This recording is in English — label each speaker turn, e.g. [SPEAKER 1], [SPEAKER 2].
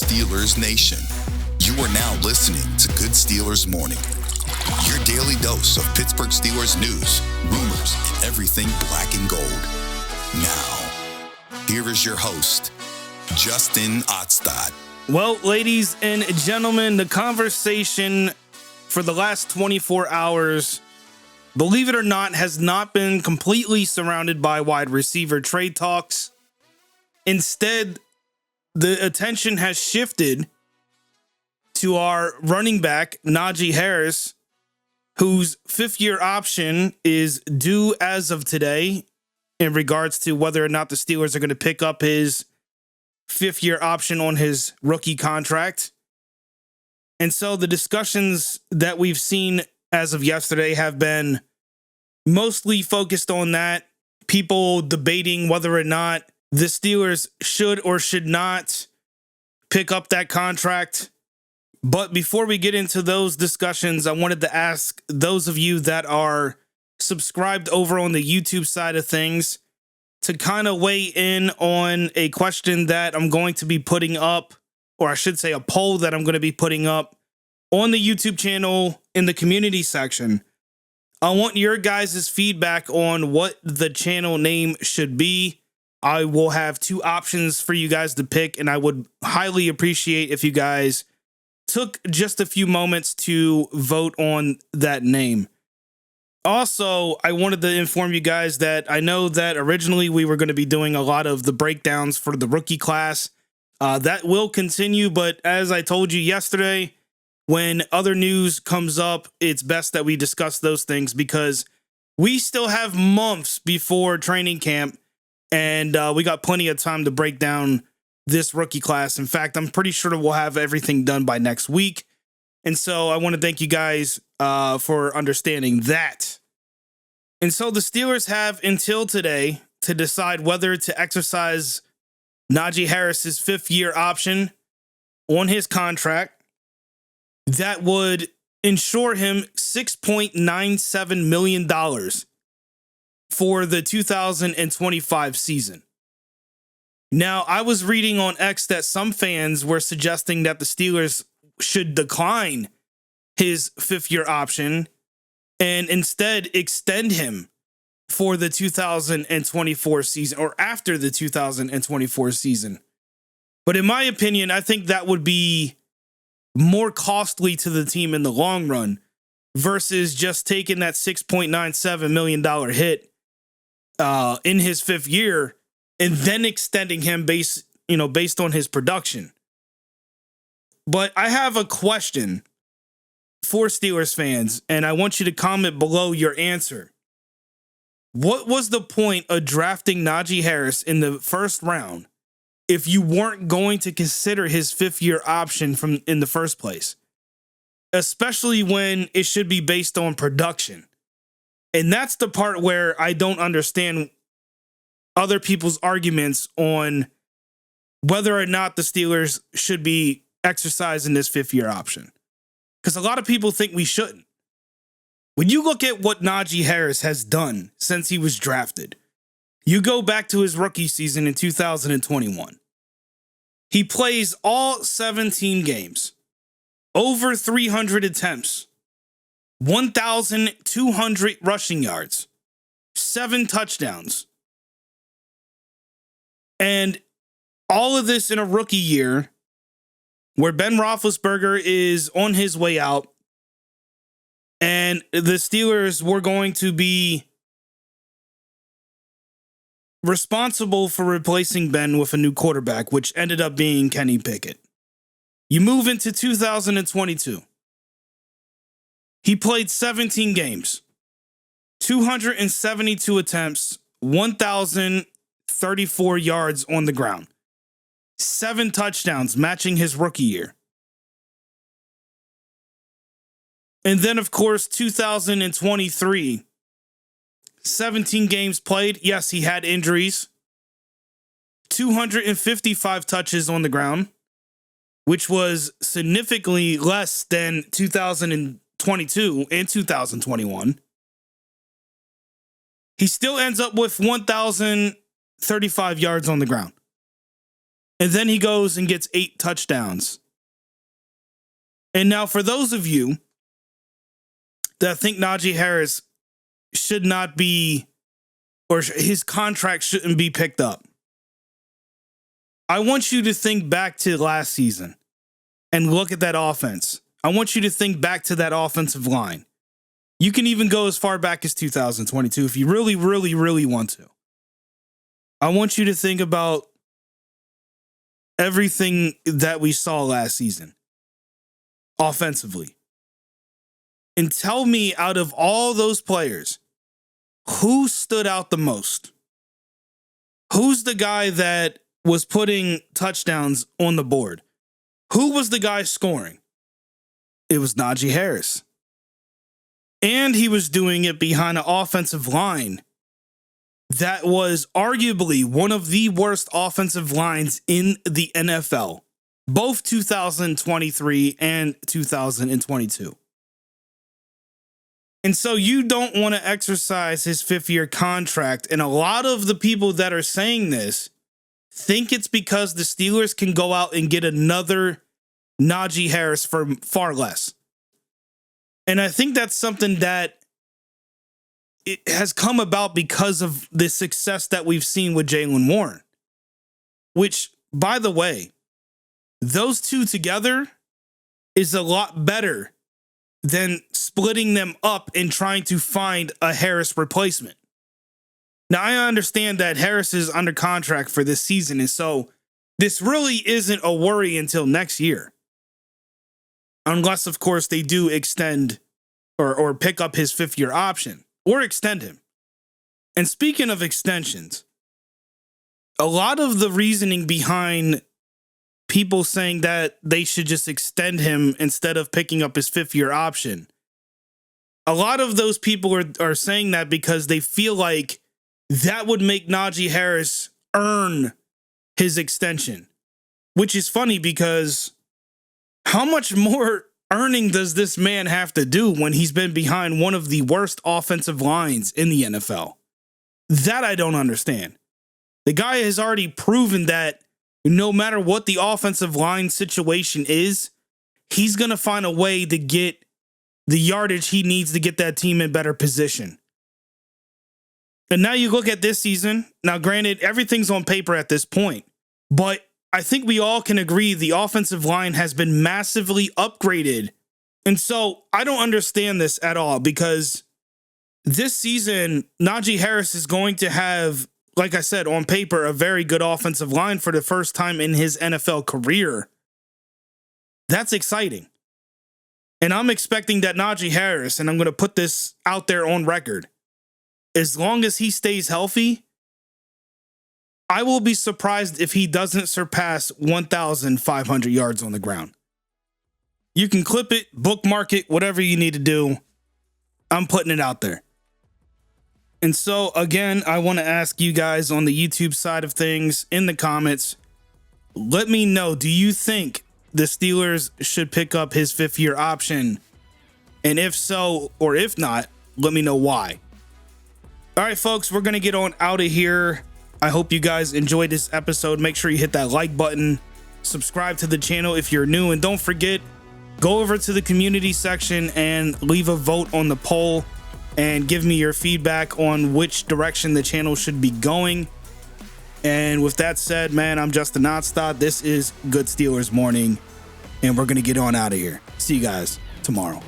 [SPEAKER 1] Steelers Nation. You are now listening to Good Steelers Morning, your daily dose of Pittsburgh Steelers news, rumors, and everything black and gold. Now, here is your host, Justin Otstad.
[SPEAKER 2] Well, ladies and gentlemen, the conversation for the last 24 hours, believe it or not, has not been completely surrounded by wide receiver trade talks. Instead, the attention has shifted to our running back, Najee Harris, whose fifth-year option is due as of today in regards to whether or not the Steelers are going to pick up his fifth-year option on his rookie contract. And so the discussions that we've seen as of yesterday have been mostly focused on that. People debating whether or not the Steelers should or should not pick up that contract. But before we get into those discussions, I wanted to ask those of you that are subscribed over on the YouTube side of things to kind of weigh in on a question that I'm going to be putting up, or I should say a poll that I'm going to be putting up on the YouTube channel in the community section. I want your guys' feedback on what the channel name should be. I will have two options for you guys to pick, and I would highly appreciate if you guys took just a few moments to vote on that name. Also, I wanted to inform you guys that I know that originally we were going to be doing a lot of the breakdowns for the rookie class. That will continue, but as I told you yesterday, when other news comes up, it's best that we discuss those things because we still have months before training camp, and we got plenty of time to break down this rookie class. In fact, I'm pretty sure we'll have everything done by next week. And so I want to thank you guys for understanding that. And so the Steelers have until today to decide whether to exercise Najee Harris's fifth-year option on his contract that would ensure him $6.97 million for the 2025 season. Now, I was reading on X that some fans were suggesting that the Steelers should decline his fifth-year option and instead extend him for the 2024 season or after the 2024 season. But in my opinion, I think that would be more costly to the team in the long run versus just taking that $6.97 million hit in his fifth year and then extending him based on his production. But I have a question for Steelers fans, and I want you to comment below your answer. What was the point of drafting Najee Harris in the first round if you weren't going to consider his fifth-year option in the first place? Especially when it should be based on production. And that's the part where I don't understand other people's arguments on whether or not the Steelers should be exercising this fifth-year option. Because a lot of people think we shouldn't. When you look at what Najee Harris has done since he was drafted, you go back to his rookie season in 2021. He plays all 17 games, over 300 attempts, 1,200 rushing yards, 7 touchdowns. And all of this in a rookie year where Ben Roethlisberger is on his way out and the Steelers were going to be responsible for replacing Ben with a new quarterback, which ended up being Kenny Pickett. You move into 2022. He played 17 games, 272 attempts, 1,034 yards on the ground, 7 touchdowns, matching his rookie year. And then, of course, 2023, 17 games played. Yes, he had injuries. 255 touches on the ground, which was significantly less than 2022 and 2021. He still ends up with 1,035 yards on the ground. And then he goes and gets 8 touchdowns. And now for those of you that think Najee Harris should not be, or his contract shouldn't be picked up, I want you to think back to last season and look at that offense. I want you to think back to that offensive line. You can even go as far back as 2022 if you really, really, really want to. I want you to think about everything that we saw last season offensively. And tell me, out of all those players, who stood out the most? Who's the guy that was putting touchdowns on the board? Who was the guy scoring? It was Najee Harris. And he was doing it behind an offensive line that was arguably one of the worst offensive lines in the NFL, both 2023 and 2022. And so you don't want to exercise his 5th-year contract. And a lot of the people that are saying this think it's because the Steelers can go out and get another Najee Harris for far less. And I think that's something that it has come about because of the success that we've seen with Jaylen Warren, which, by the way, those two together is a lot better than splitting them up and trying to find a Harris replacement. Now, I understand that Harris is under contract for this season, and so this really isn't a worry until next year. Unless, of course, they do extend or pick up his 5th-year option or extend him. And speaking of extensions, a lot of the reasoning behind people saying that they should just extend him instead of picking up his 5th-year option, a lot of those people are saying that because they feel like that would make Najee Harris earn his extension, which is funny because how much more earning does this man have to do when he's been behind one of the worst offensive lines in the NFL? That I don't understand. The guy has already proven that no matter what the offensive line situation is, he's going to find a way to get the yardage he needs to get that team in better position. And now you look at this season. Now, granted, everything's on paper at this point, but I think we all can agree the offensive line has been massively upgraded. And so I don't understand this at all because this season, Najee Harris is going to have, like I said, on paper, a very good offensive line for the first time in his NFL career. That's exciting. And I'm expecting that Najee Harris, and I'm going to put this out there on record, as long as he stays healthy, I will be surprised if he doesn't surpass 1,500 yards on the ground. You can clip it, bookmark it, whatever you need to do. I'm putting it out there. And so, again, I want to ask you guys on the YouTube side of things in the comments, let me know, do you think the Steelers should pick up his 5th-year option? And if so, or if not, let me know why. All right, folks, we're going to get on out of here. I hope you guys enjoyed this episode. Make sure you hit that like button, subscribe to the channel if you're new, and don't forget, go over to the community section and leave a vote on the poll and give me your feedback on which direction the channel should be going. And with that said, man, I'm Justin Notstad. This is Good Steelers Morning, and we're going to get on out of here. See you guys tomorrow.